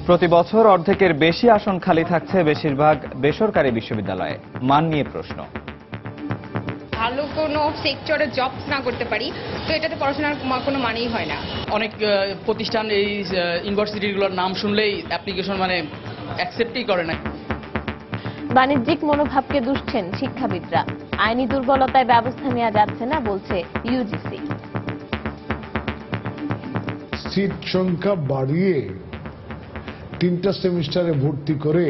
প্রতি বছর অর্ধেকের বেশি আসন খালি থাকছে বেশিরভাগ বেসরকারি বিশ্ববিদ্যালয়ে। মান নিয়ে প্রশ্ন। ভালো কোনো সেক্টরে জব না করতে পারি তো এটাতে পড়াশোনার কোনো মানেই হয় না। অনেক প্রতিষ্ঠান এই ইউনিভার্সিটিগুলোর নাম শুনলেই অ্যাপ্লিকেশন অ্যাকসেপ্টই করে না। বাণিজ্যিক মনোভাবকে দুষছেন শিক্ষাবিদরা। আইনি দুর্বলতায় ব্যবস্থা নেওয়া যাচ্ছে না বলছে ইউজিসি। সিট সংখ্যা বাড়িয়ে 3টা সেমিস্টারে ভর্তি করে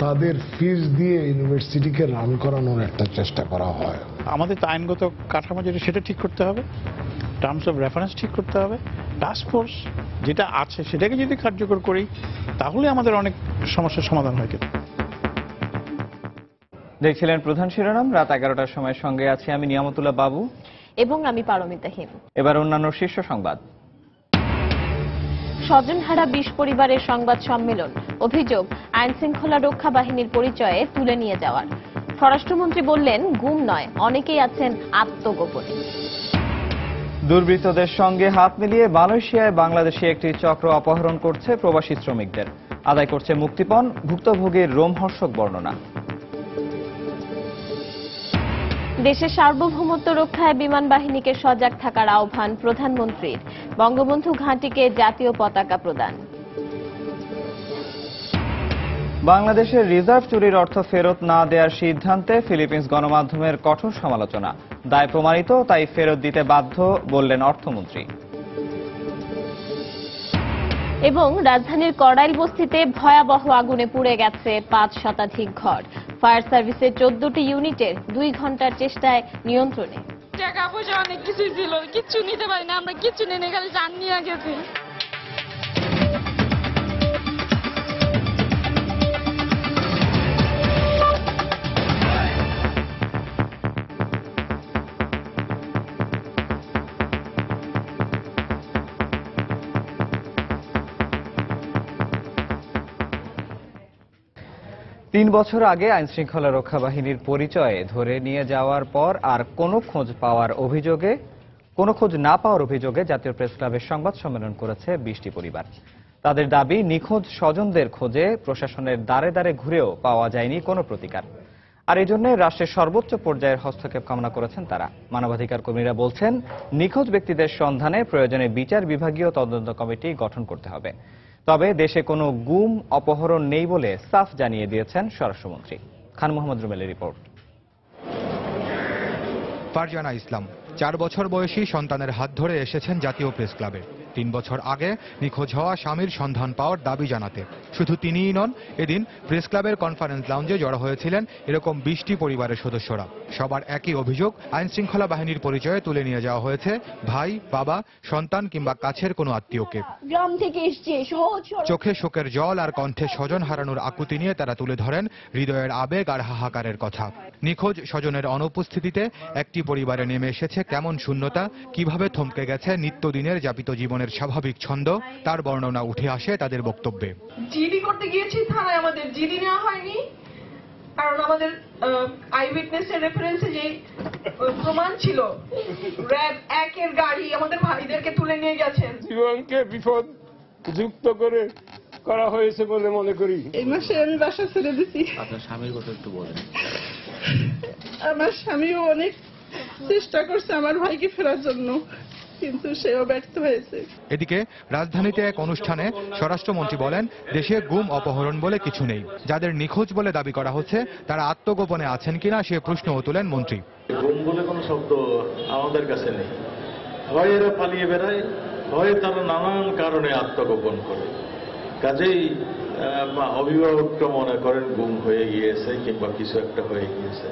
তাদের ফিস দিয়ে ইউনিভার্সিটিকে রান করানোর একটা চেষ্টা করা হয়। আমাদের তো আইনগত কাঠামো যেটা সেটা ঠিক করতে হবে, টার্মস অফ রেফারেন্স ঠিক করতে হবে, টাস্কফোর্স যেটা আছে সেটাকে যদি কার্যকর করি তাহলে আমাদের অনেক সমস্যার সমাধান হয়। দেখছিলেন প্রধান শিরোনাম। রাত 11টার সময় সঙ্গে আছি আমি নিয়ামতুল্লাহ বাবু এবং আমি পারমিতা হিম। এবার অন্যান্য শীর্ষ সংবাদ। স্বজনহারা 20 পরিবারের সংবাদ সম্মেলন। অভিযোগ আইন শৃঙ্খলা রক্ষা বাহিনীর পরিচয়ে তুলে নিয়ে যাওয়ার। স্বরাষ্ট্রমন্ত্রী বললেন, গুম নয়, অনেকেই আছেন আত্মগোপনে। দুর্বৃত্তদের সঙ্গে হাত মিলিয়ে মালয়েশিয়ায় বাংলাদেশি একটি চক্র অপহরণ করছে প্রবাসী শ্রমিকদের। আদায় করছে মুক্তিপণ। ভুক্তভোগীর রোমহর্ষক বর্ণনা। দেশের সার্বভৌমত্ব রক্ষায় বিমান বাহিনীকে সজাগ থাকার আহ্বান প্রধানমন্ত্রীর। বঙ্গবন্ধু ঘাঁটিকে জাতীয় পতাকা প্রদান। বাংলাদেশের রিজার্ভ চুরির অর্থ ফেরত না দেওয়ার সিদ্ধান্তে ফিলিপিন্স গণমাধ্যমের কঠোর সমালোচনা। দায় প্রমাণিত, তাই ফেরত দিতে বাধ্য বললেন অর্থমন্ত্রী। এবং রাজধানীর কড়াইল বস্তিতে ভয়াবহ আগুনে পুড়ে গেছে 5 শতাধিক ঘর। ফায়ার সার্ভিসের 14টি ইউনিটের 2 ঘন্টার চেষ্টায় নিয়ন্ত্রণে। টাকা পয়সা অনেক কিছুই ছিল, কিচ্ছু নিতে পারি না আমরা, কিচ্ছু নিয়ে খালি জান নিয়ে গেছি। 3 বছর আগে আইনশৃঙ্খলা রক্ষা বাহিনীর পরিচয়ে ধরে নিয়ে যাওয়ার পর আর কোনো খোঁজ না পাওয়ার অভিযোগে জাতীয় প্রেস ক্লাবের সংবাদ সম্মেলন করেছে 20টি পরিবার। তাদের দাবি, নিখোঁজ স্বজনদের খোঁজে প্রশাসনের দ্বারে দ্বারে ঘুরেও পাওয়া যায়নি কোনো প্রতিকার। আর এই জন্য রাষ্ট্রের সর্বোচ্চ পর্যায়ের হস্তক্ষেপ কামনা করেছেন তারা। মানবাধিকার কর্মীরা বলছেন, নিখোঁজ ব্যক্তিদের সন্ধানে প্রয়োজনে বিচার বিভাগীয় তদন্ত কমিটি গঠন করতে হবে। তবে দেশে কোনো গুম অপহরণ নেই বলে সাফ জানিয়ে দিয়েছেন স্বরাষ্ট্রমন্ত্রী। খান মোহাম্মদ রুমেলের রিপোর্ট। ফারজানা ইসলাম 4 বছর বয়সী সন্তানের হাত ধরে এসেছেন জাতীয় প্রেস ক্লাবে 3 বছর আগে নিখোঁজ হওয়া স্বামীর সন্ধান পাওয়ার দাবি জানাতে। শুধু তিনিই নন, এদিন প্রেস ক্লাবের কনফারেন্স লাউঞ্জে জড়ো হয়েছিলেন এরকম 20টি পরিবারের সদস্যরা। সবার একই অভিযোগ, আইন শৃঙ্খলা বাহিনীর পরিচয়ে তুলে নিয়ে যাওয়া হয়েছে ভাই, বাবা, সন্তান কিংবা কাছের কোনো আত্মীয়কে। গ্রাম থেকে এসছে, চোখে শোকের জল আর কণ্ঠে স্বজন হারানোর আকুতি নিয়ে তারা তুলে ধরেন হৃদয়ের আবেগ আর হাহাকারের কথা। নিখোঁজ স্বজনের অনুপস্থিতিতে একটি পরিবারে নেমে এসেছে কেমন শূন্যতা, কিভাবে থমকে গেছে নিত্যদিনের যাপিত জীবনের স্বাভাবিক ছন্দ, তার বর্ণনা উঠে আসে তাদের বক্তব্যে। জিডি করতে গিয়েছি থানায়, আমাদের জিডি নেওয়া হয়নি, কারণ আমাদের আই উইটনেসের রেফারেন্সে যে প্রমাণ ছিল, র্যাব 1-এর গাড়ি আমাদের ভাইদেরকে তুলে নিয়ে গেছেন। জীবনকে বিপদ যুক্ত করে করা হয়েছে বলে মনে করি। এই মাসে আমি বাসা ছেড়ে দিছি। আপনার স্বামীর কথা একটু বলেন। আমার স্বামীও অনেক চেষ্টা করছে আমার ভাইকে ফেরার জন্য, কিন্তু সেও ব্যর্থ হয়েছে। এদিকে রাজধানীতে এক অনুষ্ঠানে স্বরাষ্ট্রমন্ত্রী বলেন, দেশে গুম অপহরণ বলে কিছু নেই। যাদের নিখোঁজ বলে দাবি করা হচ্ছে তারা আত্মগোপনে আছেন কিনা সে প্রশ্নও তোলেন মন্ত্রী। গুম বলে কোনো শব্দ আমাদের কাছে নেই। হয় এরা পালিয়ে বেড়ায়, হয় তারা নানান কারণে আত্মগোপন করে। কাজেই অভিভাবকটা মনে করেন গুম হয়ে গিয়েছে কিংবা কিছু একটা হয়ে গিয়েছে।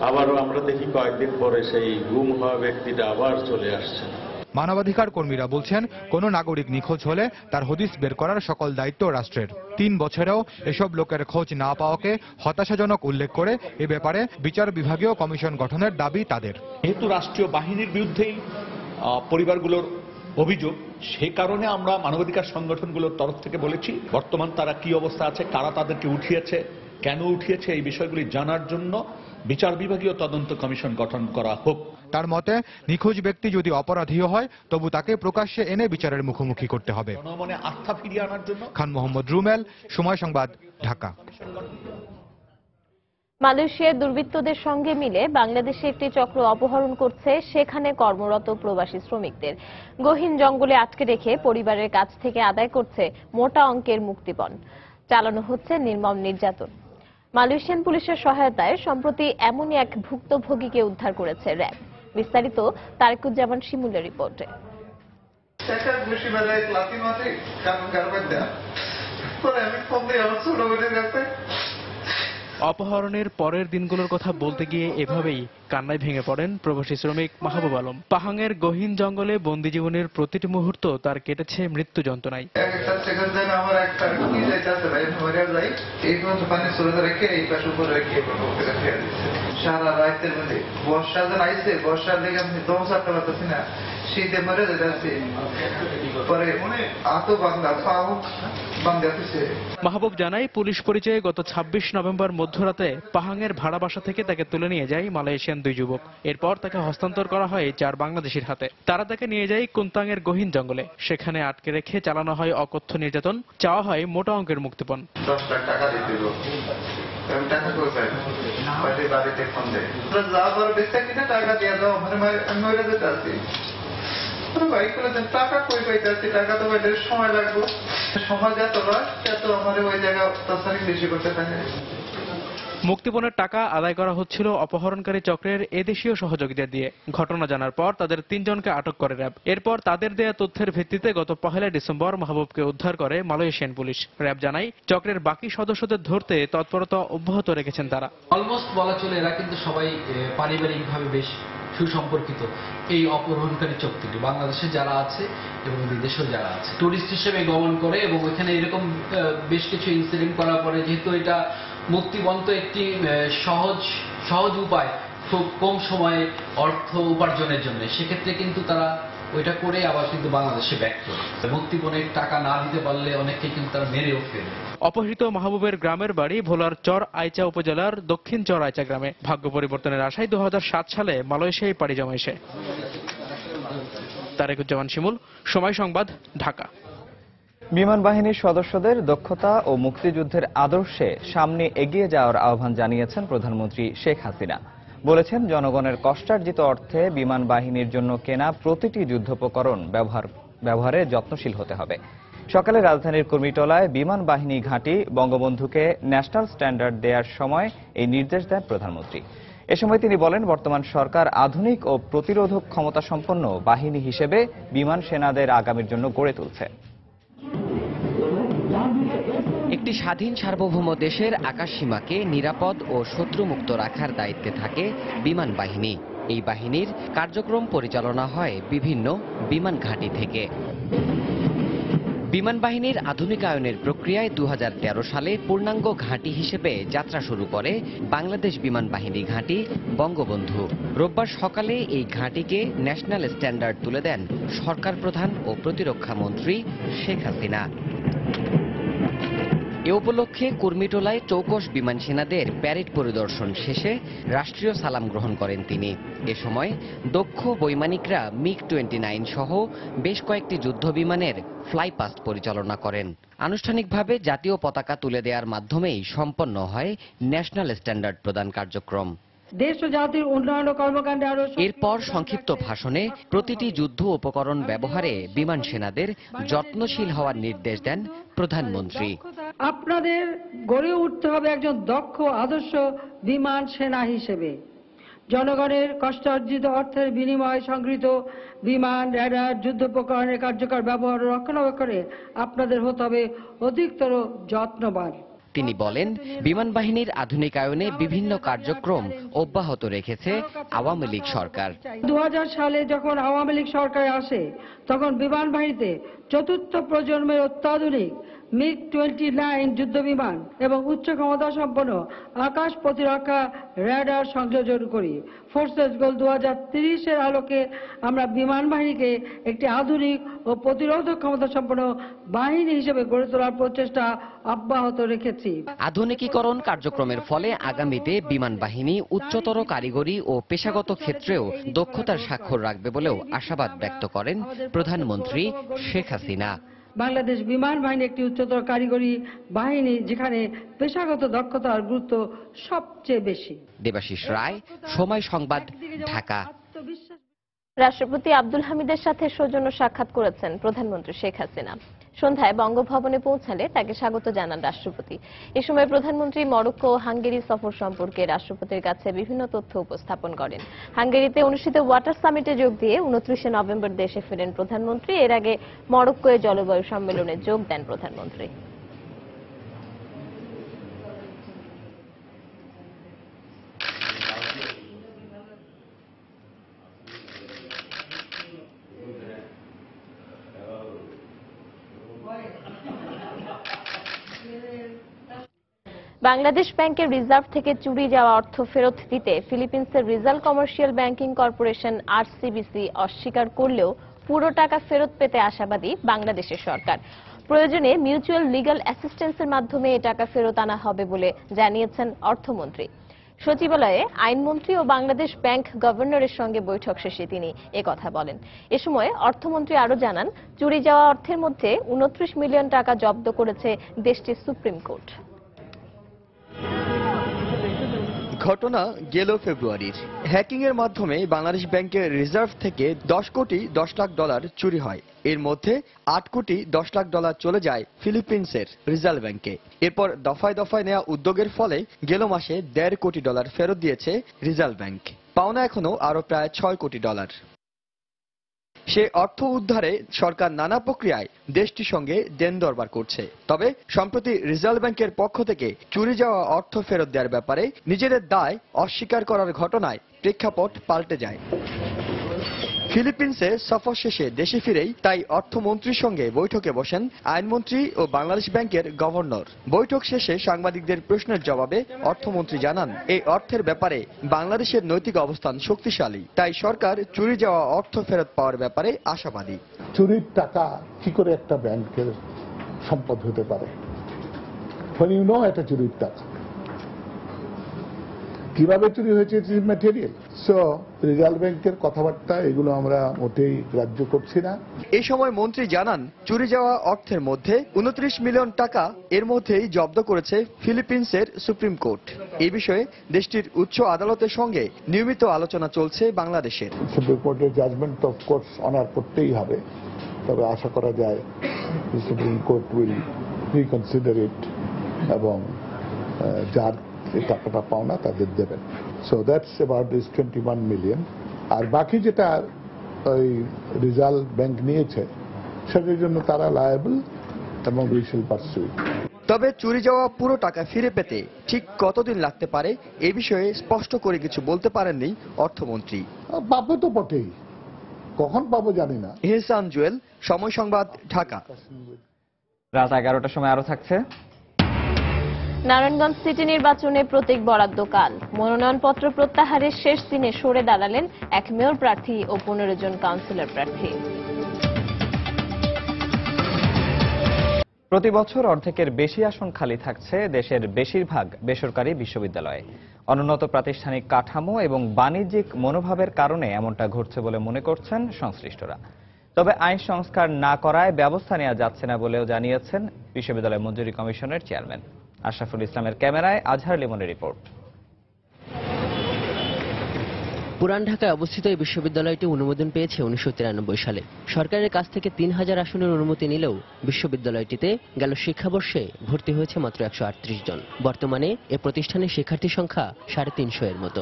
আবারও আমরা দেখি কয়েকদিন পরে সেই গুম হওয়া ব্যক্তিটা আবার চলে আসছেন। মানবাধিকার কর্মীরা বলছেন, কোনো নাগরিক নিখোঁজ হলে তার হদিস বের করার সকল দায়িত্ব রাষ্ট্রের। 3 বছরেও এসব লোকের খোঁজ না পাওয়াকে হতাশাজনক উল্লেখ করে এ ব্যাপারে বিচার বিভাগীয় কমিশন গঠনের দাবি তাদের। যেহেতু রাষ্ট্রীয় বাহিনীর বিরুদ্ধেই পরিবারগুলোর অভিযোগ, সে কারণে আমরা মানবাধিকার সংগঠনগুলোর তরফ থেকে বলেছি বর্তমান তারা কি অবস্থা আছে, কারা তাদেরকে উঠিয়েছে, কেন উঠিয়েছে, এই বিষয়গুলি জানার জন্য বিচার বিভাগীয় তদন্ত কমিশন গঠন করা হোক। তার মতে নিখোঁজ ব্যক্তি যদি অপরাধীও হয় তবু তাকে প্রকাশ্যে এনে বিচারের মুখোমুখি করতে হবে। জনমনে আস্থা ফিরিয়ে আনার জন্য। খান মোহাম্মদ রুমেল, সময় সংবাদ, ঢাকা। মালয়েশিয়ার দুর্বৃত্তদের সঙ্গে মিলে বাংলাদেশে একটি চক্র অপহরণ করছে সেখানে কর্মরত প্রবাসী শ্রমিকদের। গহীন জঙ্গলে আটকে রেখে পরিবারের কাছ থেকে আদায় করছে মোটা অঙ্কের মুক্তিপণ। চালানো হচ্ছে নির্মম নির্যাতন। মালয়েশিয়ান পুলিশের সহায়তায় সম্প্রতি এমনই এক ভুক্তভোগীকে উদ্ধার করেছে র্যাব। বিস্তারিত তারেকুজ্জামান শিমুলের রিপোর্টে। অপহরণের পরের দিনগুলোর কথা বলতে গিয়ে এভাবেই কান্নায় ভেঙে পড়েন প্রবাসী শ্রমিক মাহবুব আলম। পাহাঙের গহীন জঙ্গলে বন্দি জীবনের প্রতিটি মুহূর্ত তার কেটেছে মৃত্যু যন্ত্রণায়। সারা রাতের মধ্যে বর্ষা যেন আইসে, বর্ষার লেগে আমি দম সারতে পারতেছি না, শীতে মরে যাচ্ছে। পরে আতো বাংলা পাও বাংলাদেশে। মাহবুব জানায়, পুলিশ পরিচয়ে গত 26 নভেম্বর মধ্যরাতে পাহাঙের ভাড়া বাসা থেকে তাকে তুলে নিয়ে যায় মালয়েশিয়ান দুই যুবক। এরপর তাকে হস্তান্তর করা হয় 4 বাংলাদেশির হাতে। তারা তাকে নিয়ে যায় কুন্তাংয়ের গহীন জঙ্গলে। সেখানে আটকে রেখে চালানো হয় অকথ্য নির্যাতন। চাওয়া হয় মোটা অঙ্কের মুক্তিপণ। 10 লাখ টাকা দিতে হবে। আমি টাকা কই পাই না, বাড়িতে ফোন দেয়, যাবার বেচা কিনা টাকা দিয়ে দাও, আমি মরে যেতে আছি। ভাই করে টাকা কই পাইতেছি, টাকা তো পাইতে সময় লাগবে। সময় যত লয় তত আমার ওই জায়গা তৎক্ষণিক বেশি করতে থাকে। মুক্তিপণের টাকা আদায় করা হচ্ছিল অপহরণকারী চক্রের এদেশীয় সহযোগীদের দিয়ে। ঘটনা জানার পর তাদের 3 জনকে আটক করে র্যাব। এরপর তাদের দেয়া তথ্যের ভিত্তিতে গত 1 ডিসেম্বর মাহবুবকে উদ্ধার করে মালয়েশিয়ান পুলিশ। র্যাব জানায়, চক্রের বাকি সদস্যদের ধরতে তৎপরতা অব্যাহত রেখেছেন তারা। অলমোস্ট বলা চলে এরা কিন্তু সবাই পারিবারিকভাবে বেশ সুসম্পর্কিত। এই অপহরণকারী চক্রটি বাংলাদেশে যারা আছে এবং বিদেশেও যারা আছে টুরিস্ট হিসেবে গমন করে, এবং ওইখানে এরকম বেশ কিছু ইনসিডেন্ট করার পরে যেহেতু এটা মুক্তিবন্ত একটি সহজ উপায় খুব কম সময়ে অর্থ উপার্জনের জন্য, সেক্ষেত্রে কিন্তু তারা ওইটা করে আবার কিন্তু বাংলাদেশে ব্যাক করে। মুক্তিপণের টাকা না দিতে পারলে অনেককে কিন্তু তারা মেরেও ফেলে। অপহৃত মাহবুবের গ্রামের বাড়ি ভোলার চর আইচা উপজেলার দক্ষিণ চর আইচা গ্রামে। ভাগ্য পরিবর্তনের আশায় 2007 সালে মালয়েশিয়ায় পাড়ি জমায় সে। তারেকুজ্জামান শিমুল, সময় সংবাদ, ঢাকা। বিমান বাহিনীর সদস্যদের দক্ষতা ও মুক্তিযুদ্ধের আদর্শে সামনে এগিয়ে যাওয়ার আহ্বান জানিয়েছেন প্রধানমন্ত্রী শেখ হাসিনা। বলেছেন, জনগণের কষ্টার্জিত অর্থে বিমান বাহিনীর জন্য কেনা প্রতিটি যুদ্ধোপকরণ ব্যবহারে যত্নশীল হতে হবে। সকালে রাজধানীর কুর্মিটোলায় বিমান বাহিনী ঘাঁটি বঙ্গবন্ধুকে ন্যাশনাল স্ট্যান্ডার্ড দেওয়ার সময় এই নির্দেশ দেন প্রধানমন্ত্রী। এ সময় তিনি বলেন, বর্তমান সরকার আধুনিক ও প্রতিরোধক ক্ষমতা সম্পন্ন বাহিনী হিসেবে বিমান সেনাদের আগামীর জন্য গড়ে তুলছে। একটি স্বাধীন সার্বভৌম দেশের আকাশসীমাকে নিরাপদ ও শত্রুমুক্ত রাখার দায়িত্বে থাকে বিমান বাহিনী। এই বাহিনীর কার্যক্রম পরিচালনা হয় বিভিন্ন বিমান ঘাঁটি থেকে। বিমান বাহিনীর আধুনিকায়নের প্রক্রিয়ায় 2013 সালে পূর্ণাঙ্গ ঘাঁটি হিসেবে যাত্রা শুরু করে বাংলাদেশ বিমান বাহিনী ঘাঁটি বঙ্গবন্ধু। রোববার সকালে এই ঘাঁটিকে ন্যাশনাল স্ট্যান্ডার্ড তুলে দেন সরকার প্রধান ও প্রতিরক্ষা মন্ত্রী শেখ হাসিনা। এ উপলক্ষে কুর্মিটোলায় চৌকস বিমান সেনাদের প্যারেড পরিদর্শন শেষে রাষ্ট্রীয় সালাম গ্রহণ করেন তিনি। এ সময় দক্ষ বৈমানিকরা MiG-29 সহ বেশ কয়েকটি যুদ্ধ বিমানের ফ্লাইপাস্ট পরিচালনা করেন। আনুষ্ঠানিকভাবে জাতীয় পতাকা তুলে দেওয়ার মাধ্যমেই সম্পন্ন হয় ন্যাশনাল স্ট্যান্ডার্ড প্রদান কার্যক্রম। দেশ ও জাতির উন্নয়ন ও কর্মকাণ্ডে আরো। এরপর সংক্ষিপ্ত ভাষণে প্রতিটি যুদ্ধ উপকরণ ব্যবহারে বিমান সেনাদের যত্নশীল হওয়ার নির্দেশ দেন প্রধানমন্ত্রী। আপনাদের গড়ে উঠতে হবে একজন দক্ষ আদর্শ বিমান সেনা হিসেবে। জনগণের কষ্টার্জিত অর্থের বিনিময়ে সংগৃহীত বিমান, রেডার, যুদ্ধোপকরণের কার্যকর ব্যবহার ও রক্ষণাবেক্ষণে আপনাদের হতে হবে অধিকতর যত্নবান। তিনি বলেন, বিমান বাহিনীর আধুনিকায়নে বিভিন্ন কার্যক্রম অব্যাহত রেখেছে আওয়ামী লীগ সরকার। 2000 সালে যখন আওয়ামী লীগ সরকার আসে তখন বিমান বাহিনীতে চতুর্থ প্রজন্মের অত্যাধুনিক MiG-29 যুদ্ধবিমান এবং উচ্চ ক্ষমতা সম্পন্ন আকাশ প্রতিরক্ষা রেডার সংযোজন করি। ফোর্সেস গোল 2030-এর আলোকে আমরা বিমান বাহিনীকে একটি আধুনিক ও প্রতিরোধক ক্ষমতা সম্পন্ন বাহিনী হিসেবে গড়ে তোলার প্রচেষ্টা অব্যাহত রেখেছি। আধুনিকীকরণ কার্যক্রমের ফলে আগামীতে বিমান বাহিনী উচ্চতর কারিগরি ও পেশাগত ক্ষেত্রেও দক্ষতার স্বাক্ষর রাখবে বলেও আশাবাদ ব্যক্ত করেন প্রধানমন্ত্রী শেখ হাসিনা। বাংলাদেশ বিমান বাহিনী একটি উচ্চতর কারিগরি বাহিনী, যেখানে পেশাগত দক্ষতার গুরুত্ব সবচেয়ে বেশি। দেবাশিস রায়, সময় সংবাদ, ঢাকা। রাষ্ট্রপতি আব্দুল হামিদের সাথে সৌজন্য সাক্ষাৎ করেছেন প্রধানমন্ত্রী শেখ হাসিনা। সন্ধ্যায় বঙ্গভবনে পৌঁছালে তাকে স্বাগত জানান রাষ্ট্রপতি। এ সময় প্রধানমন্ত্রী মরক্কো ও হাঙ্গেরি সফর সম্পর্কে রাষ্ট্রপতির কাছে বিভিন্ন তথ্য উপস্থাপন করেন। হাঙ্গেরিতে অনুষ্ঠিত ওয়াটার সামিটে যোগ দিয়ে 29 নভেম্বর দেশে ফেরেন প্রধানমন্ত্রী। এর আগে মরক্কোয় জলবায়ু সম্মেলনে যোগ দেন প্রধানমন্ত্রী। বাংলাদেশ ব্যাংকের রিজার্ভ থেকে চুরি যাওয়া অর্থ ফেরত দিতে ফিলিপিন্সের রিজাল কমার্শিয়াল ব্যাংকিং কর্পোরেশন RCBC অস্বীকার করলেও পুরো টাকা ফেরত পেতে আশাবাদী বাংলাদেশের সরকার। প্রয়োজনে মিউচুয়াল লিগ্যাল অ্যাসিস্ট্যান্সের মাধ্যমে এ টাকা ফেরত আনা হবে বলে জানিয়েছেন অর্থমন্ত্রী। সচিবালয়ে আইনমন্ত্রী ও বাংলাদেশ ব্যাংক গভর্নরের সঙ্গে বৈঠক শেষে তিনি একথা বলেন। এ সময় অর্থমন্ত্রী আরও জানান, চুরি যাওয়া অর্থের মধ্যে 29 মিলিয়ন টাকা জব্দ করেছে দেশটির সুপ্রিম কোর্ট। ঘটনা গেল ফেব্রুয়ারির। হ্যাকিং এর মাধ্যমে বাংলাদেশ ব্যাংকের রিজার্ভ থেকে 10 কোটি 10 লাখ ডলার চুরি হয়। এর মধ্যে 8 কোটি 10 লাখ ডলার চলে যায় ফিলিপিন্সের রিজাল ব্যাংকে। এরপর দফায় দফায় নেওয়া উদ্যোগের ফলে গেল মাসে 1.5 কোটি ডলার ফেরত দিয়েছে রিজাল ব্যাংক। পাওনা এখনো আরো প্রায় 6 কোটি ডলার। সে অর্থ উদ্ধারে সরকার নানা প্রক্রিয়ায় দেশটির সঙ্গে দেন দরবার করছে। তবে সম্প্রতি রিজার্ভ ব্যাংকের পক্ষ থেকে চুরি যাওয়া অর্থ ফেরত দেওয়ার ব্যাপারে নিজেদের দায় অস্বীকার করার ঘটনায় প্রেক্ষাপট পাল্টে যায়। ফিলিপিন্সে সফর শেষে দেশে ফিরেই তাই অর্থমন্ত্রীর সঙ্গে বৈঠকে বসেন আইনমন্ত্রী ও বাংলাদেশ ব্যাংকের গভর্নর। বৈঠক শেষে সাংবাদিকদের প্রশ্নের জবাবে অর্থমন্ত্রী জানান, এই অর্থের ব্যাপারে বাংলাদেশের নৈতিক অবস্থান শক্তিশালী, তাই সরকার চুরি যাওয়া অর্থ ফেরত পাওয়ার ব্যাপারে আশাবাদী। চুরির টাকা কি করে একটা ব্যাংকের সম্পদ হতে পারে? এটা চুরির টাকা কিভাবে চুরি হয়েছে, ম্যাটেরিয়াল। সো রিজার্ভ ব্যাংকের কথাবার্তা এগুলো আমরা মোটেই গ্রাহ্য করছি না। এই সময় মন্ত্রী জানান, চুরি যাওয়া অর্থের মধ্যে 29 মিলিয়ন টাকা এর মধ্যেই জব্দ করেছে ফিলিপিন্সের সুপ্রিম কোর্ট। এই বিষয়ে দেশটির উচ্চ আদালতের সঙ্গে নিয়মিত আলোচনা চলছে বাংলাদেশের। সুপ্রিম কোর্টের জাজমেন্ট অফ কোর্স অনার করতেই হবে, তবে আশা করা যায় supreme court will reconsider it এবং যার এই টাকাটা পাওনা তাদের দেবেন। So that's about this 21 million. আর বাকি যেটা ওই রিজার্ভ ব্যাংক নিয়েছে সেটার জন্য তারা লায়াবল এবং উই শিল পারসু। তবে চুরি যাওয়া পুরো টাকা ফিরে পেতে ঠিক কতদিন লাগতে পারে এ বিষয়ে স্পষ্ট করে কিছু বলতে পারেননি অর্থমন্ত্রী। পাবো তো বটেই, কখন পাবো জানি না। ইহসান জুয়েল, সময় সংবাদ, ঢাকা। রাত 11টার সময় আরো থাকছে। নারায়ণগঞ্জ সিটি নির্বাচনে প্রতীক বরাদ্দ কাল। মনোনয়নপত্র প্রত্যাহারের শেষ দিনে সরে দাঁড়ালেন এক মেয়র প্রার্থী ও 15 জন কাউন্সিলর প্রার্থী। প্রতি বছর অর্ধেকের বেশি আসন খালি থাকছে দেশের বেশিরভাগ বেসরকারি বিশ্ববিদ্যালয়ে। অনুন্নত প্রাতিষ্ঠানিক কাঠামো এবং বাণিজ্যিক মনোভাবের কারণে এমনটা ঘটছে বলে মনে করছেন সংশ্লিষ্টরা। তবে আইন সংস্কার না করায় ব্যবস্থা নেওয়া যাচ্ছে না বলেও জানিয়েছেন বিশ্ববিদ্যালয় মঞ্জুরি কমিশনের চেয়ারম্যান। আশরাফুল ইসলামের ক্যামেরায় আজহার লিমনের রিপোর্ট। পুরান ঢাকায় অবস্থিত এই বিশ্ববিদ্যালয়টি অনুমোদন পেয়েছে 1993 সালে। সরকারের কাছ থেকে 3000 আসনের অনুমতি নিলেও বিশ্ববিদ্যালয়টিতে গেল শিক্ষাবর্ষে ভর্তি হয়েছে মাত্র 138 জন। বর্তমানে এ প্রতিষ্ঠানের শিক্ষার্থীর সংখ্যা 350 এর মতো।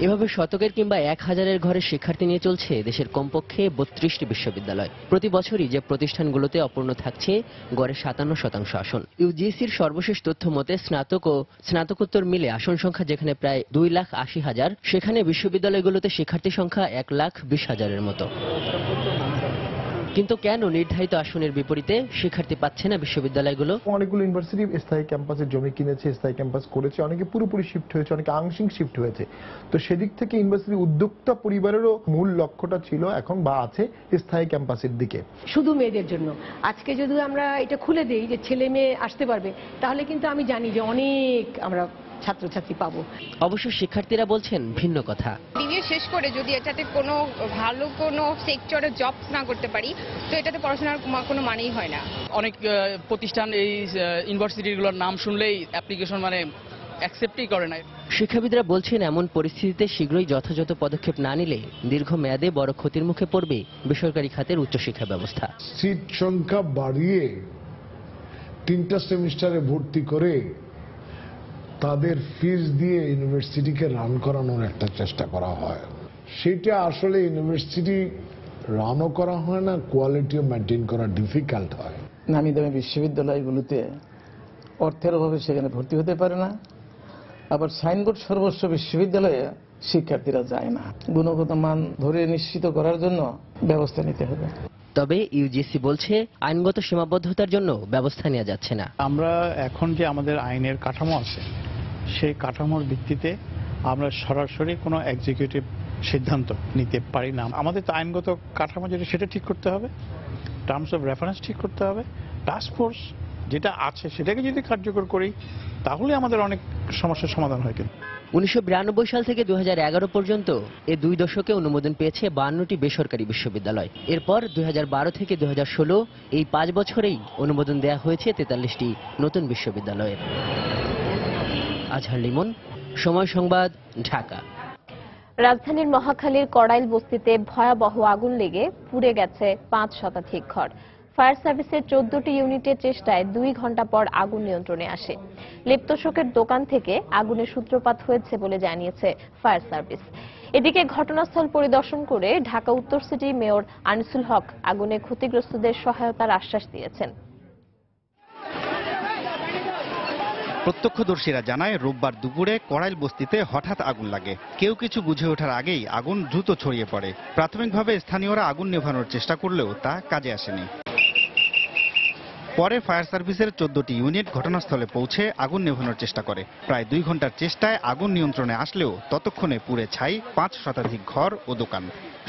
এভাবে শতকের কিংবা 1000-এর ঘরে শিক্ষার্থী নিয়ে চলছে দেশের কমপক্ষে 32টি বিশ্ববিদ্যালয়। প্রতি বছরই যে প্রতিষ্ঠানগুলোতে অপূর্ণ থাকছে গড়ে 57% আসন। ইউজিসির সর্বশেষ তথ্য মতে স্নাতক ও স্নাতকোত্তর মিলে আসন সংখ্যা যেখানে প্রায় 2,80,000, সেখানে বিশ্ববিদ্যালয়গুলোতে শিক্ষার্থী সংখ্যা 1,20,000-এর মতো। কিন্তু কেন নির্ধারিত আসনের বিপরীতে শিক্ষার্থী পাচ্ছে না বিশ্ববিদ্যালয়গুলো? অনেকগুলো ইউনিভার্সিটি স্থায়ী ক্যাম্পাসের জমি কিনেছে, স্থায়ী ক্যাম্পাস করেছে, অনেকে পুরোপুরি শিফট হয়েছে, অনেকে আংশিক শিফট হয়েছে। তো সেদিক থেকে ইউনিভার্সিটি উদ্যোক্তা পরিবারেরও মূল লক্ষ্যটা ছিল এখন বা আছে স্থায়ী ক্যাম্পাসের দিকে। শুধু মেয়েদের জন্য আজকে যদি আমরা এটা খুলে দেই যে ছেলে মেয়ে আসতে পারবে, তাহলে কিন্তু আমি জানি যে অনেক আমরা ছাত্রছাত্রী পাবো। অবশ্য শিক্ষার্থীরা বলছেন ভিন্ন কথা। বিএ শেষ করে যদি এটাতে কোনো ভালো কোনো সেক্টরে জব না করতে পারি, তো এটাতে পড়াশোনার কোনো মানেই হয় না। অনেক প্রতিষ্ঠান এই ইউনিভার্সিটিগুলোর নাম শুনলেই অ্যাপ্লিকেশন মানে অ্যাকসেপ্টই করে না। শিক্ষাবিদরা বলছেন এমন পরিস্থিতিতে শীঘ্রই যথাযথ পদক্ষেপ না নিলে দীর্ঘমেয়াদে বড় ক্ষতির মুখে পড়বে বেসরকারি খাতের উচ্চশিক্ষা ব্যবস্থা। সিট সংখ্যা বাড়িয়ে 3টা সেমিস্টারে ভর্তি করে তাদের ফিস দিয়ে ইউনিভার্সিটিকে রান করানোর একটা চেষ্টা করা হয়। সেটা আসলে ইউনিভার্সিটি রানও করা হয় না, কোয়ালিটিও মেনটেন করা ডিফিকাল্ট হয়। নামি দামি বিশ্ববিদ্যালয়গুলোতে অর্থের অভাবে সেখানে ভর্তি হতে পারে না, আবার সাইনবোর্ড সর্বস্ব বিশ্ববিদ্যালয়ে শিক্ষার্থীরা যায় না। গুণগত মান ধরে নিশ্চিত করার জন্য ব্যবস্থা নিতে হবে। তবে ইউজিসি বলছে আইনগত সীমাবদ্ধতার জন্য ব্যবস্থা নেওয়া যাচ্ছে না। আমরা এখন যে আমাদের আইনের কাঠামো আছে সেই কাঠামোর ভিত্তিতে আমরা সরাসরি কোনো এক্সিকিউটিভ সিদ্ধান্ত নিতে পারি না। আমাদের তো আইনগত কাঠামো যেটা সেটা ঠিক করতে হবে, টার্মস অফ রেফারেন্স ঠিক করতে হবে, টাস্কফোর্স যেটা আছে সেটাকে যদি কার্যকর করি তাহলে আমাদের অনেক সমস্যার সমাধান হয়। কিন্তু 1992 সাল থেকে 2011 পর্যন্ত এই 2 দশকে অনুমোদন পেয়েছে 52টি বেসরকারি বিশ্ববিদ্যালয়। এরপর 2012 থেকে 2016 এই 5 বছরেই অনুমোদন দেয়া হয়েছে 43টি নতুন বিশ্ববিদ্যালয়ের। আজহার লিমন, সময় সংবাদ, ঢাকা। রাজধানীর মহাখালীর কড়াইল বস্তিতে ভয়াবহ আগুন লেগে পুড়ে গেছে 5 শতাধিক ঘর। ফায়ার সার্ভিসের 14টি ইউনিটের চেষ্টায় 2 ঘণ্টা পর আগুন নিয়ন্ত্রণে আসে। লেপ্তশোকের দোকান থেকে আগুনের সূত্রপাত হয়েছে বলে জানিয়েছে ফায়ার সার্ভিস। এদিকে ঘটনাস্থল পরিদর্শন করে ঢাকা উত্তর সিটি মেয়র আনিসুল হক আগুনে ক্ষতিগ্রস্তদের সহায়তার আশ্বাস দিয়েছেন। প্রত্যক্ষদর্শীরা জানায় রোববার দুপুরে কড়াইল বস্তিতে হঠাৎ আগুন লাগে। কেউ কিছু বুঝে ওঠার আগেই আগুন দ্রুত ছড়িয়ে পড়ে। প্রাথমিকভাবে স্থানীয়রা আগুন নেভানোর চেষ্টা করলেও তা কাজে আসেনি। পরে ফায়ার সার্ভিসের 14টি ইউনিট ঘটনাস্থলে পৌঁছে আগুন নেভানোর চেষ্টা করে। প্রায় 2 ঘন্টার চেষ্টায় আগুন নিয়ন্ত্রণে আসলেও ততক্ষণে পুড়ে ছাই 5 শতাধিক ঘর ও দোকান।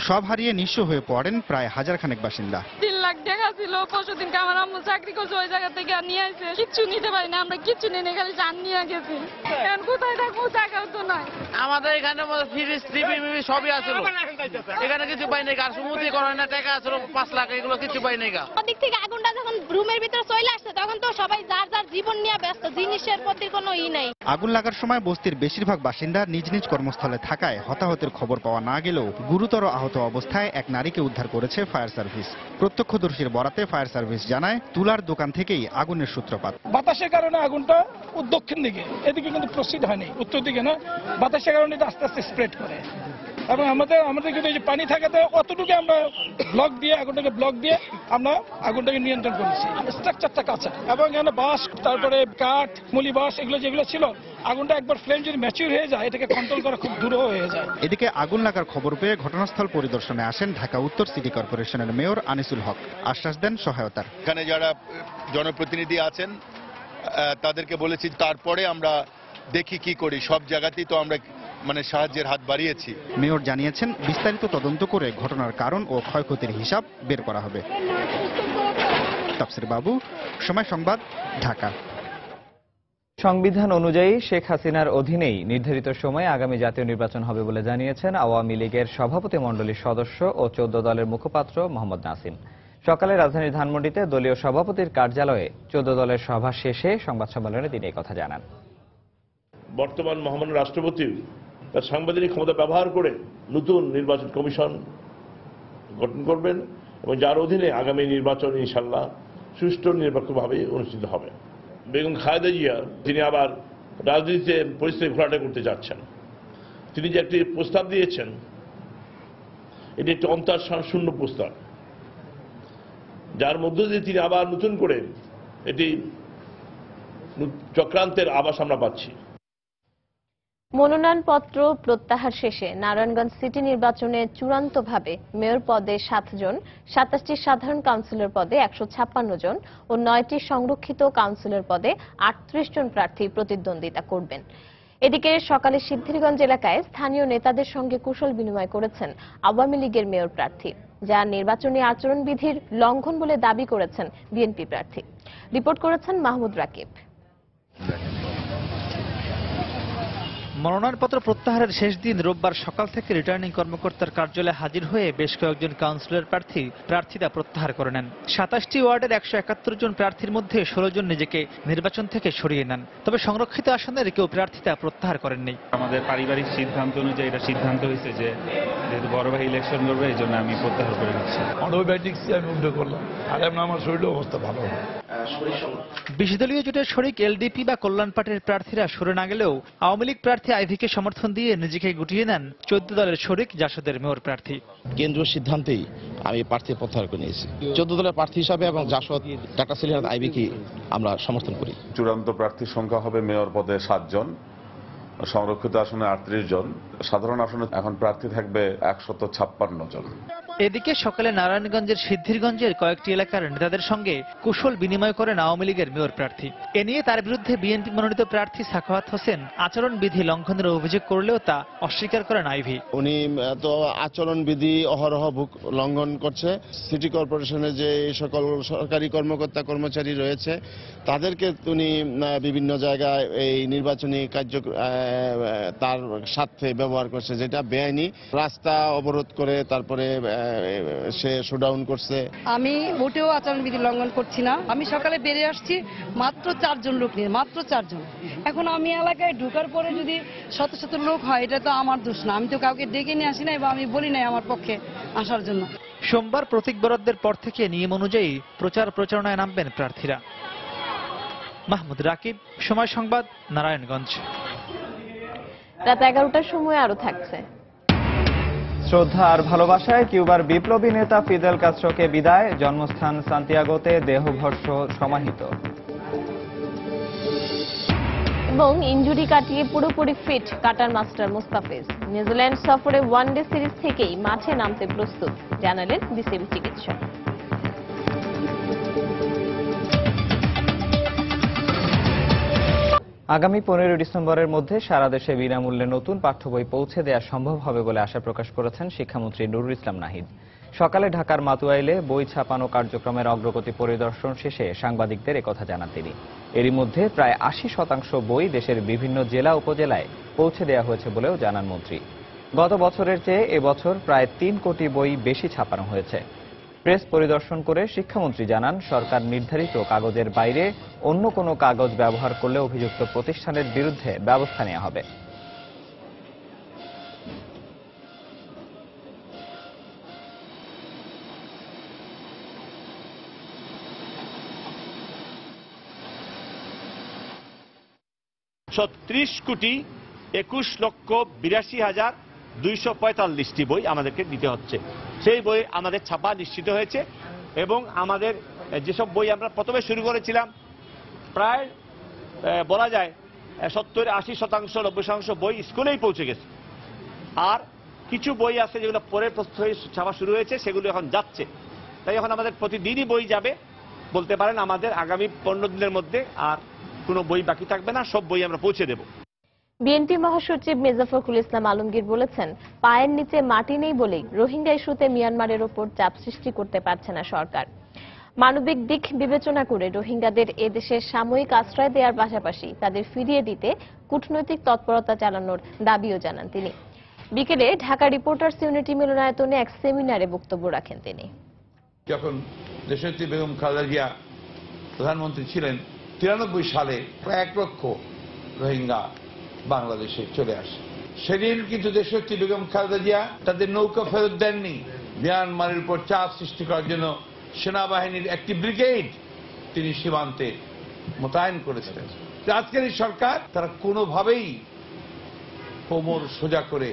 সব হারিয়ে নিঃস্ব হয়ে পড়েন প্রায় 1000 খানেক বাসিন্দা। 3 লাখ টাকা ছিল, পরশুদিনকে আমার আম্মু চাকরি করছে, ওই জায়গা থেকে নিয়ে আসে। কিচ্ছু নিতে পারি না, আমরা কিচ্ছু নিয়ে খালি জান নিয়ে গেছি। এখন কোথায় থাকবো, টাকাও তো নাই। আমাদের এখানে ফ্রিজ টিভি সবই আছে, এখানে কিছু পাই নাই। আর সমুদ্রে করা না, টাকা আছে 5 লাখ, এগুলো কিছু পাই নাই। ওদিক থেকে আগুনটা যখন রুমের ভিতরে চলে আসছে তখন তো সবাই যার যার জীবন নিয়ে ব্যস্ত, জিনিসের প্রতি কোনো নাই। আগুন লাগার সময় বস্তির বেশিরভাগ বাসিন্দা নিজ নিজ কর্মস্থলে থাকায় হতাহতের খবর পাওয়া না গেলেও গুরুতর আহত অবস্থায় এক নারীকে উদ্ধার করেছে ফায়ার সার্ভিস। প্রত্যক্ষদর্শীর বরাতে ফায়ার সার্ভিস জানায় তুলার দোকান থেকেই আগুনের সূত্রপাত। বাতাসের কারণে আগুনটা দক্ষিণ দিকে, এদিকে কিন্তু প্রসিড হয়নি, উত্তর দিকে না, বাতাসের কারণে আস্তে আস্তে স্প্রেড করে। এবং আমাদের কিন্তু এই যে পানি থাকাতে অতটুকু আমরা আগুনটাকে ব্লক দিয়ে আমরা আগুনটাকে নিয়ন্ত্রণ করেছি। স্ট্রাকচারটা কাঁচা এবং এখানে বাঁশ, তারপরে কাঠ, মুলি বাঁশ, এগুলো যেগুলো ছিল, আগুনটা একবার ফ্লেম যদি ম্যাচিউর হয়ে যায় এটাকে কন্ট্রোল করা খুব দূর হয়ে যায়। এদিকে আগুন লাগার খবর পেয়ে ঘটনাস্থল পরিদর্শনে আসেন ঢাকা উত্তর সিটি কর্পোরেশনের মেয়র আনিসুল হক। আশ্বাস দেন সহায়তার। এখানে যারা জনপ্রতিনিধি আছেন তাদেরকে বলেছি তারপরে আমরা দেখি কি করি। সব জায়গাতেই তো আমরা সাহায্যের হাত বাড়িয়েছি। মেয়র জানিয়েছেন বিস্তারিত তদন্ত করে ঘটনার কারণ ও ক্ষয়ক্ষতির হিসাব বের করা হবে। তাফসির বাবু, সময় সংবাদ, ঢাকা। সংবিধান অনুযায়ী শেখ হাসিনার অধীনেই নির্ধারিত সময়ে আগামী জাতীয় নির্বাচন হবে বলে জানিয়েছেন আওয়ামী লীগের সভাপতি মণ্ডলীর সদস্য ও 14 দলের মুখপাত্র মোহাম্মদ নাসিম। সকালে রাজধানীর ধানমন্ডিতে দলীয় সভাপতির কার্যালয়ে 14 দলের সভা শেষে সংবাদ সম্মেলনে তিনি এই কথা জানান। বর্তমান মহামান্য রাষ্ট্রপতি তার সাংবিধানিক ক্ষমতা ব্যবহার করে নতুন নির্বাচন কমিশন গঠন করবেন এবং যার অধীনে আগামী নির্বাচন ইনশাল্লাহ সুষ্ঠু নিরপেক্ষভাবে অনুষ্ঠিত হবে। বেগম খালেদা জিয়া তিনি আবার রাজনীতিতে পরিস্থিতি ঘোলাটে করতে যাচ্ছেন। তিনি যে একটি প্রস্তাব দিয়েছেন, এটি একটি অন্তঃসার শূন্য প্রস্তাব, যার মধ্য দিয়ে তিনি আবার নতুন করে এটি চক্রান্তের আভাস আমরা পাচ্ছি। মনোনয়নপত্র প্রত্যাহার শেষে নারায়ণগঞ্জ সিটি নির্বাচনে চূড়ান্তভাবে মেয়র পদে 7 জন, 27টি সাধারণ কাউন্সিলর পদে 156 জন ও 9টি সংরক্ষিত কাউন্সিলর পদে 38 জন প্রার্থী প্রতিদ্বন্দ্বিতা করবেন। এদিকে সকালে সিদ্ধিরগঞ্জ এলাকায় স্থানীয় নেতাদের সঙ্গে কুশল বিনিময় করেছেন আওয়ামী লীগের মেয়র প্রার্থী, যা নির্বাচনী আচরণবিধির লঙ্ঘন বলে দাবি করেছেন বিএনপি প্রার্থী। রিপোর্ট করেছেন মাহমুদ রাকিব। মনোনয়নপত্র প্রত্যাহারের শেষ দিন রোববার সকাল থেকে রিটার্নিং কর্মকর্তার কার্যালয়ে হাজির হয়ে বেশ কয়েকজন কাউন্সিলর প্রার্থী প্রার্থিতা প্রত্যাহার করে নেন। 27টি ওয়ার্ডের 171 জন প্রার্থীর মধ্যে 16 জন নিজেকে নির্বাচন থেকে সরিয়ে নেন। তবে সংরক্ষিত আসনের কেউ প্রার্থিতা প্রত্যাহার করেননি। আমাদের পারিবারিক সিদ্ধান্ত অনুযায়ী এটা সিদ্ধান্ত হয়েছে যে যেহেতু বড় ভাই ইলেকশন করবে এই জন্য আমি প্রত্যাহার করে নিচ্ছি। অ্যান্টিবায়োটিক্স আমি উল্টো করলাম, আগামী আমার শরীরের অবস্থা ভালো হবে। 20 দলীয় জোটের শরিক এলডিপি বা কল্যাণ পার্টির প্রার্থীরা সরে না গেলেও আওয়ামী লীগ প্রার্থী আইভিকে সমর্থন দিয়ে নিজেকে গুটিয়ে নেন 14 দলের শরিক জাসদের মেয়র প্রার্থী। কেন্দ্রীয় সিদ্ধান্তেই আমি প্রার্থী প্রত্যাহার করে নিয়েছি। 14 দলের প্রার্থী হিসাবে এবং জাসদ ডাক্তার সিলিহান আইভিকে আমরা সমর্থন করি। চূড়ান্ত প্রার্থীর সংখ্যা হবে মেয়র পদে 7 জন, সংরক্ষিত আসনে 38 জন, সাধারণ আসনে এখন প্রার্থী থাকবে 156 জন। এদিকে সকালে নারায়ণগঞ্জের সিদ্ধিরগঞ্জের কয়েকটি এলাকার নেতাদের সঙ্গে কুশল বিনিময় করেন আওয়ামী লীগের মেয়র প্রার্থী। এ নিয়ে তার বিরুদ্ধে বিএনপি মনোনীত প্রার্থী সাখাওয়াত হোসেন আচরণবিধি লঙ্ঘনের অভিযোগ করলেও তা অস্বীকার করেন আইভি। উনি তো আচরণবিধি অহরহ লঙ্ঘন করছে। সিটি কর্পোরেশনের যে সকল সরকারি কর্মকর্তা কর্মচারী রয়েছে তাদেরকে উনি বিভিন্ন জায়গায় এই নির্বাচনী তার স্বার্থে ব্যবহার করছে, যেটা বেআইনি। রাস্তা অবরোধ করে তারপরে সে শোডাউন করছে। আমি মোটেও আচরণবিধি লঙ্ঘন করছি না। আমি সকালে বেরিয়ে আসছি মাত্র 4 জন লোক নিয়ে, মাত্র 4 জন। এখন আমি এলাকায় ঢোকার পরে যদি শত শত লোক হয় এটা তো আমার দোষ না। আমি তো কাউকে ডেকে নিয়ে আসি নাই বা আমি বলি নাই আমার পক্ষে আসার জন্য। সোমবার প্রতীক বরাদ্দের পর থেকে নিয়ম অনুযায়ী প্রচারণায় নামবেন প্রার্থীরা। মাহমুদ রাকিব, সময় সংবাদ, নারায়ণগঞ্জ। রাত 11টার সময় আরো থাকছে। শ্রদ্ধা আর ভালোবাসায় কিউবার বিপ্লবী নেতা ফিদেল কাস্ট্রোকে বিদায়, জন্মস্থান সান্তিয়াগোতে দেহভস্ম সমাহিত। এবং ইনজুরি কাটিয়ে পুরোপুরি fit cutter master Mustafiz. New Zealand সফরে ওয়ানডে সিরিজ থেকেই মাঠে নামতে প্রস্তুত, জানালেন বিসিবি চিকিৎসক। আগামী 15 ডিসেম্বরের মধ্যে সারা দেশে বিনামূল্যে নতুন পাঠ্য বই পৌঁছে দেওয়া সম্ভব হবে বলে আশা প্রকাশ করেছেন শিক্ষামন্ত্রী নুরুল ইসলাম নাহিদ। সকালে ঢাকার মাতুয়াইলে বই ছাপানো কার্যক্রমের অগ্রগতি পরিদর্শন শেষে সাংবাদিকদের একথা জানান তিনি। এরই মধ্যে প্রায় 80% বই দেশের বিভিন্ন জেলা উপজেলায় পৌঁছে দেওয়া হয়েছে বলেও জানান মন্ত্রী। গত বছরের চেয়ে এবছর প্রায় 3 কোটি বই বেশি ছাপানো হয়েছে। প্রেস পরিদর্শন করে শিক্ষামন্ত্রী জানান, সরকার নির্ধারিত কাগজের বাইরে অন্য কোনো কাগজ ব্যবহার করলে অভিযুক্ত প্রতিষ্ঠানের বিরুদ্ধে ব্যবস্থা নেওয়া হবে। $30,21,82,245টি বই আমাদেরকে দিতে হচ্ছে। সেই বই আমাদের ছাপা নিশ্চিত হয়েছে এবং আমাদের যেসব বই আমরা প্রথমে শুরু করেছিলাম প্রায় বলা যায় 70-80%, 90% বই স্কুলেই পৌঁছে গেছে। আর কিছু বই আছে যেগুলো পরে প্রস্তুত হয়ে ছাপা শুরু হয়েছে, সেগুলো এখন যাচ্ছে। তাই এখন আমাদের প্রতিদিনই বই যাবে। বলতে পারেন আমাদের আগামী 15 দিনের মধ্যে আর কোনো বই বাকি থাকবে না, সব বই আমরা পৌঁছে দেব। বিএনপি মহাসচিব মির্জা ফখরুল ইসলাম আলমগীর বলেছেন, পায়ের নিচে মাটি নেই বলেই রোহিঙ্গা ইস্যুতে মিয়ানমারের ওপর চাপ সৃষ্টি করতে পারছে না সরকার। মানবিক দিক বিবেচনা করে রোহিঙ্গাদের এদেশে সাময়িক আশ্রয় দেওয়ার পাশাপাশি তাদের ফিরিয়ে দিতে কূটনৈতিক তৎপরতা চালানোর দাবিও জানান তিনি। বিকেলে ঢাকা রিপোর্টার্স ইউনিটি মিলনায়তনে এক সেমিনারে বক্তব্য রাখেন তিনি। যখন দেশনেত্রী বেগম খালেদা জিয়া প্রধানমন্ত্রী ছিলেন 93 সালে প্রায় 1 লক্ষ রোহিঙ্গা বাংলাদেশে চলে আসে। সেদিন কিন্তু দেশনেত্রী বেগম খালেদা জিয়া তাদের নৌকা ফেরত দেননি। মিয়ানমারের উপর চাপ সৃষ্টি করার জন্য সেনাবাহিনীর একটি ব্রিগেড তিনি সীমান্তে মোতায়েন করেছিলেন। আজকের এই সরকার তারা কোনোভাবেই কোমর সোজা করে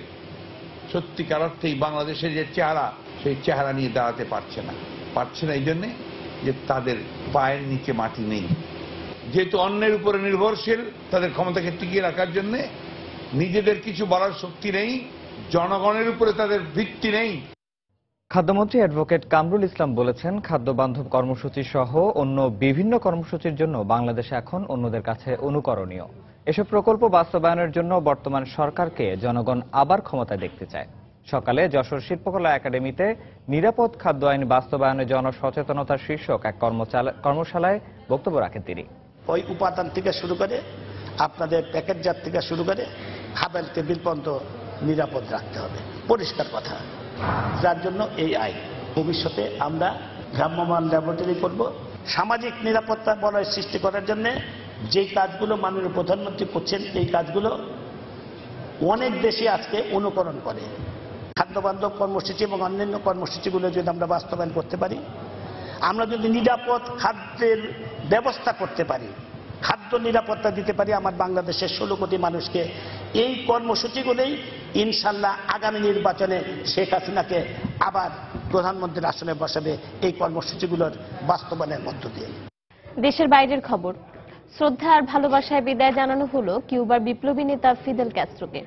সত্যিকার অর্থেই বাংলাদেশের যে চেহারা, সেই চেহারা নিয়ে দাঁড়াতে পারছে না এই জন্যে যে তাদের পায়ের নিচে মাটি নেই। যেহেতু অন্যের উপরে নির্ভরশীল, তাদের ক্ষমতাকে টিকিয়ে রাখার জন্য নিজেদের কিছু বলার শক্তি নেই, জনগণের উপরে তাদের ভিত্তি নেই। খাদ্যমন্ত্রী অ্যাডভোকেট কামরুল ইসলাম বলেছেন, খাদ্য বান্ধব কর্মসূচি সহ অন্য বিভিন্ন কর্মসূচির জন্য বাংলাদেশ এখন অন্যদের কাছে অনুকরণীয়। এসব প্রকল্প বাস্তবায়নের জন্য বর্তমান সরকারকে জনগণ আবার ক্ষমতায় দেখতে চায়। সকালে যশোর শিল্পকলা একাডেমিতে নিরাপদ খাদ্য আইন বাস্তবায়নে জনসচেতনতার শীর্ষক এক কর্মশালায় বক্তব্য রাখেন তিনি। ওই উপাদান থেকে শুরু করে আপনাদের প্যাকেটজাত থেকে শুরু করে খাবার টেবিল পর্যন্ত নিরাপদ রাখতে হবে, পরিষ্কার কথা। যার জন্য এই আইন। ভবিষ্যতে আমরা ভ্রাম্যমাণ ল্যাবরেটরি করব। সামাজিক নিরাপত্তা বলয় সৃষ্টি করার জন্য যে কাজগুলো মাননীয় প্রধানমন্ত্রী করছেন, এই কাজগুলো অনেক দেশে আজকে অনুকরণ করে। খাদ্যবান্ধব কর্মসূচি এবং অন্যান্য কর্মসূচিগুলো যদি আমরা বাস্তবায়ন করতে পারি, আমরা যদি নিরাপদ খাদ্যের ব্যবস্থা করতে পারি, খাদ্য নিরাপত্তা দিতে পারি আমার বাংলাদেশের 16 কোটি মানুষকে, এই কর্মসূচিগুলোই ইনশাল্লাহ আগামী নির্বাচনে শেখ হাসিনাকে আবার প্রধানমন্ত্রীর আসনে বসাবে, এই কর্মসূচিগুলোর বাস্তবায়নের মধ্য দিয়ে। দেশের বাইরের খবর। শ্রদ্ধা আর ভালোবাসায় বিদায় জানানো হলো কিউবার বিপ্লবী নেতা ফিদেল ক্যাস্ট্রোকে।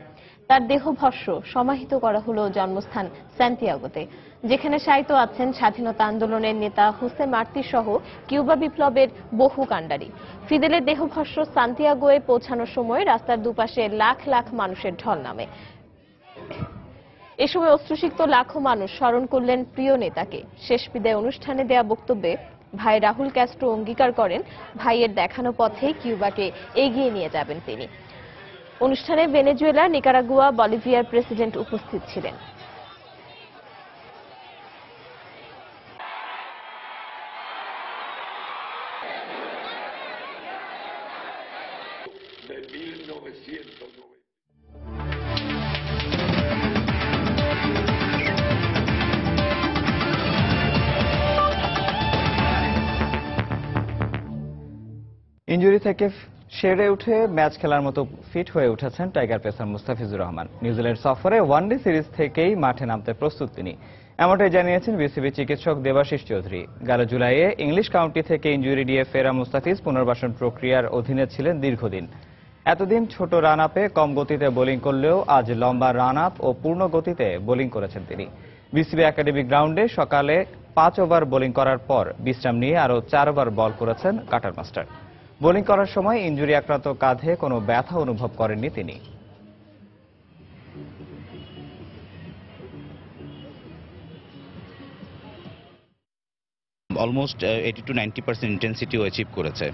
তার দেহভস্ম সমাহিত করা হলো জন্মস্থান সান্তিয়াগোতে, যেখানে শায়িত আছেন স্বাধীনতা আন্দোলনের নেতা হোসে মার্তি সহ কিউবা বিপ্লবের বহু কাণ্ডারি। ফিদেলের দেহভস্ম সান্তিয়াগোয়ে পৌঁছানোর সময় রাস্তার দুপাশে লাখ লাখ মানুষের ঢল নামে। এ সময় অশ্রুসিক্ত লাখো মানুষ স্মরণ করলেন প্রিয় নেতাকে। শেষ বিদায় অনুষ্ঠানে দেয়া বক্তব্যে ভাই রাহুল ক্যাস্ট্রো অঙ্গীকার করেন, ভাইয়ের দেখানো পথে কিউবাকে এগিয়ে নিয়ে যাবেন তিনি। অনুষ্ঠানে ভেনেজুয়েলা, নিকারাগুয়া, বলিভিয়ার প্রেসিডেন্ট উপস্থিত ছিলেন। ইনজুরি থেকে সেরে উঠে ম্যাচ খেলার মতো ফিট হয়ে উঠেছেন tiger pacer Mustafizur Rahman. New Zealand সফরে ওয়ানডে সিরিজ থেকেই মাঠে নামতে প্রস্তুত তিনি, এমনটাই জানিয়েছেন বিসিবি চিকিৎসক দেবাশিস চৌধুরী। গেল জুলাইয়ে ইংলিশ কাউন্টি থেকে ইনজুরি নিয়ে ফেরা মুস্তাফিজ পুনর্বাসন প্রক্রিয়ার অধীনে ছিলেন দীর্ঘদিন। এতদিন ছোট রান আপে কম গতিতে বোলিং করলেও আজ লম্বা রান আপ ও পূর্ণ গতিতে বোলিং করেছেন তিনি। বিসিবি একাডেমি গ্রাউন্ডে সকালে 5 ওভার বোলিং করার পর বিশ্রাম নিয়ে আরও 4 ওভার বল করেছেন কাটার মাস্টার। বোলিং করার সময় ইনজুরি আক্রান্ত কাঁধে কোনো ব্যথা অনুভব করেননি তিনি। অলমোস্ট 80 to 90% ইন্টেন্সিটিও অ্যাচিভ করেছে।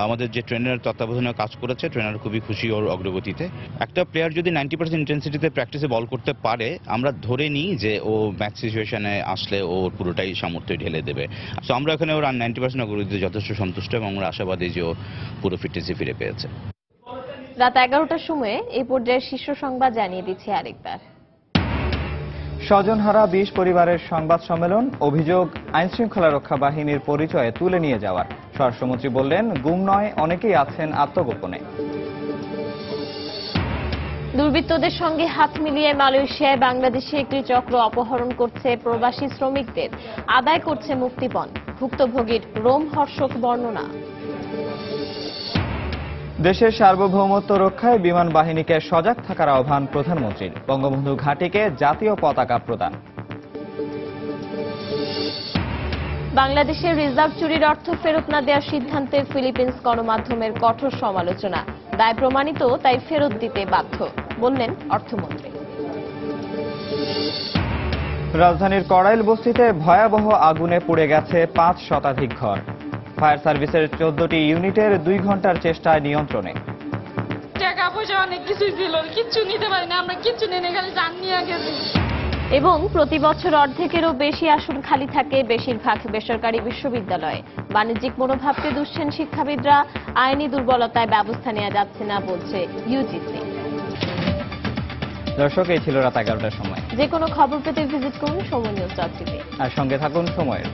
আমাদের যে ট্রেনার তত্ত্বাবধানে কাজ করেছে, ট্রেনার খুবই খুশি ওর অগ্রগতিতে। একটা প্লেয়ার যদি 90% ইন্টেন্সিটিতে প্র্যাকটিসে বল করতে পারে, আমরা ধরে নিই যে ও ম্যাচ সিচুয়েশনে আসলে ওর পুরোটাই সামর্থ্য ঢেলে দেবে। সো আমরা এখানে ওর 90% অগ্রগতিতে যথেষ্ট সন্তুষ্ট এবং আমরা আশাবাদী যে ও পুরো ফিটনেসে ফিরে পেয়েছে। রাত 11টার সময়ে এই পর্যায়ের শীর্ষ সংবাদ জানিয়ে দিচ্ছি আরেকবার। স্বজনহারা 20 পরিবারের সংবাদ সম্মেলন, অভিযোগ আইনশৃঙ্খলা রক্ষা বাহিনীর পরিচয়ে তুলে নিয়ে যাওয়ার। স্বরাষ্ট্রমন্ত্রী বললেন, গুম নয়, অনেকেই আছেন আত্মগোপনে। দুর্বৃত্তদের সঙ্গে হাত মিলিয়ে মালয়েশিয়ায় বাংলাদেশি একটি চক্র অপহরণ করছে প্রবাসী শ্রমিকদের, আদায় করছে মুক্তিপণ। ভুক্তভোগীর রোমহর্ষক বর্ণনা। দেশের সার্বভৌমত্ব রক্ষায় বিমান বাহিনীকে সজাগ থাকার আহ্বান প্রধানমন্ত্রীর। বঙ্গবন্ধু ঘাঁটিকে জাতীয় পতাকা প্রদান। বাংলাদেশের রিজার্ভ চুরির অর্থ ফেরত না দেওয়ার সিদ্ধান্তে ফিলিপিন্স গণমাধ্যমের কঠোর সমালোচনা। দায় প্রমাণিত, তাই ফেরত দিতে বাধ্য, বললেন অর্থমন্ত্রী। রাজধানীর কড়াইল বস্তিতে ভয়াবহ আগুনে পুড়ে গেছে 5 শতাধিক ঘর। ফায়ার সার্ভিসের 14টি ইউনিটের 2 ঘন্টার চেষ্টায় নিয়ন্ত্রণে। টাকা পয়সা অনেক কিছুই ছিল, কিচ্ছু নিতে পারি না আমরা, কিচ্ছু নিয়ে গেলে জান নিয়ে গেছি। এবং প্রতি বছর অর্ধেকেরও বেশি আসন খালি থাকে বেশিরভাগ বেসরকারি বিশ্ববিদ্যালয়ে। বাণিজ্যিক মনোভাবকে দুষছেন শিক্ষাবিদরা। আইনি দুর্বলতায় ব্যবস্থা নেওয়া যাচ্ছে না বলছে ইউজিসি। দর্শক, এই ছিল রাত 11টার সময়। যে কোনো খবর পেতে ভিজিট করুন সময় নিউজ.টিভি আর সঙ্গে থাকুন সময়ের।